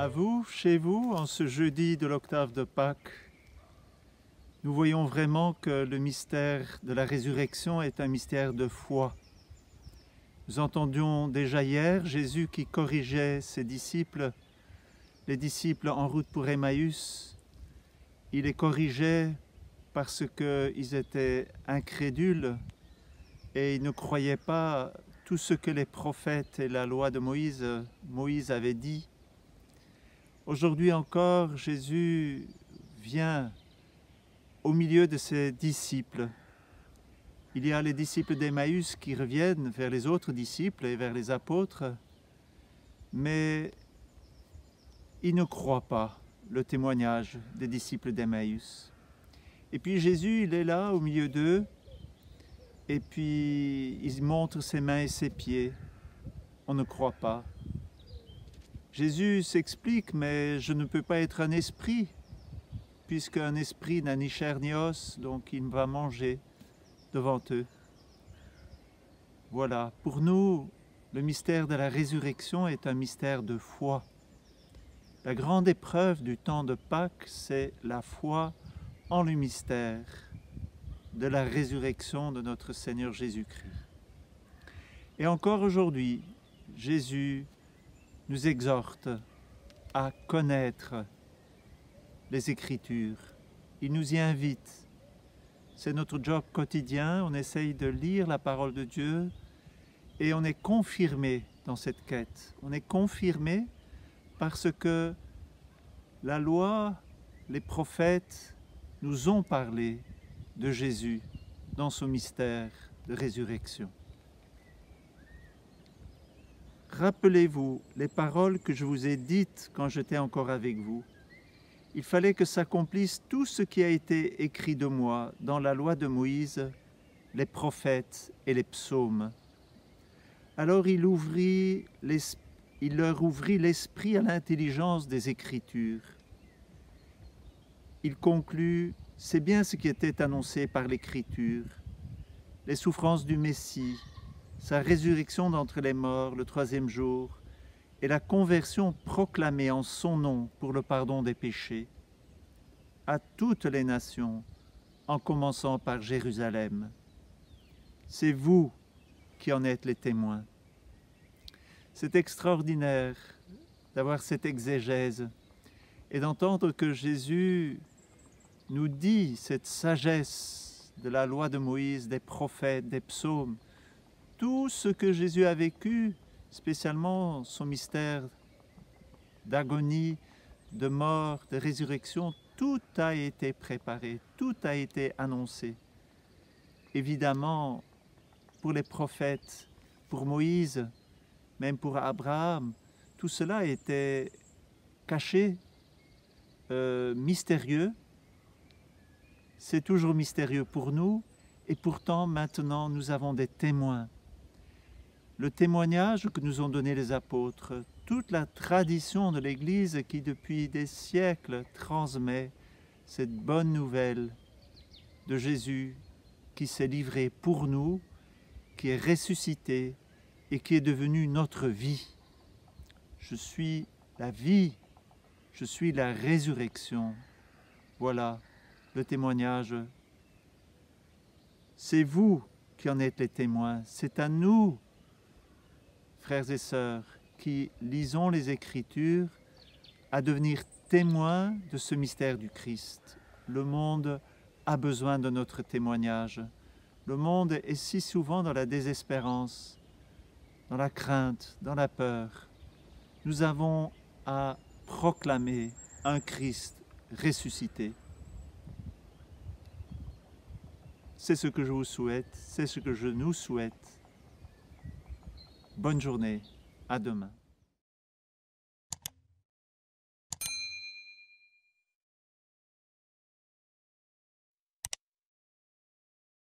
À vous, chez vous, en ce jeudi de l'octave de Pâques, nous voyons vraiment que le mystère de la résurrection est un mystère de foi. Nous entendions déjà hier Jésus qui corrigeait ses disciples, les disciples en route pour Emmaüs. Il les corrigeait parce qu'ils étaient incrédules et ils ne croyaient pas tout ce que les prophètes et la loi de Moïse avait dit. Aujourd'hui encore, Jésus vient au milieu de ses disciples. Il y a les disciples d'Emmaüs qui reviennent vers les autres disciples et vers les apôtres, mais ils ne croient pas le témoignage des disciples d'Emmaüs. Et puis Jésus, il est là au milieu d'eux, et puis il montre ses mains et ses pieds. On ne croit pas. Jésus s'explique, mais je ne peux pas être un esprit, puisqu'un esprit n'a ni chair ni os, donc il va manger devant eux. Voilà, pour nous, le mystère de la résurrection est un mystère de foi. La grande épreuve du temps de Pâques, c'est la foi en le mystère de la résurrection de notre Seigneur Jésus-Christ. Et encore aujourd'hui, Jésus nous exhorte à connaître les Écritures. Il nous y invite. C'est notre job quotidien, on essaye de lire la parole de Dieu et on est confirmé dans cette quête. On est confirmé parce que la loi, les prophètes nous ont parlé de Jésus dans ce mystère de résurrection. Rappelez-vous les paroles que je vous ai dites quand j'étais encore avec vous. Il fallait que s'accomplisse tout ce qui a été écrit de moi dans la loi de Moïse, les prophètes et les psaumes. Alors il leur ouvrit l'esprit à l'intelligence des Écritures. Il conclut, c'est bien ce qui était annoncé par l'Écriture, les souffrances du Messie, sa résurrection d'entre les morts le troisième jour et la conversion proclamée en son nom pour le pardon des péchés à toutes les nations, en commençant par Jérusalem. C'est vous qui en êtes les témoins. C'est extraordinaire d'avoir cette exégèse et d'entendre que Jésus nous dit cette sagesse de la loi de Moïse, des prophètes, des psaumes, tout ce que Jésus a vécu, spécialement son mystère d'agonie, de mort, de résurrection, tout a été préparé, tout a été annoncé. Évidemment, pour les prophètes, pour Moïse, même pour Abraham, tout cela était caché, mystérieux. C'est toujours mystérieux pour nous, et pourtant maintenant nous avons des témoins. Le témoignage que nous ont donné les apôtres, toute la tradition de l'Église qui depuis des siècles transmet cette bonne nouvelle de Jésus qui s'est livré pour nous, qui est ressuscité et qui est devenu notre vie. Je suis la vie, je suis la résurrection. Voilà le témoignage. C'est vous qui en êtes les témoins, c'est à nous, frères et sœurs, qui lisons les Écritures, à devenir témoins de ce mystère du Christ. Le monde a besoin de notre témoignage. Le monde est si souvent dans la désespérance, dans la crainte, dans la peur. Nous avons à proclamer un Christ ressuscité. C'est ce que je vous souhaite, c'est ce que je nous souhaite. Bonne journée, à demain.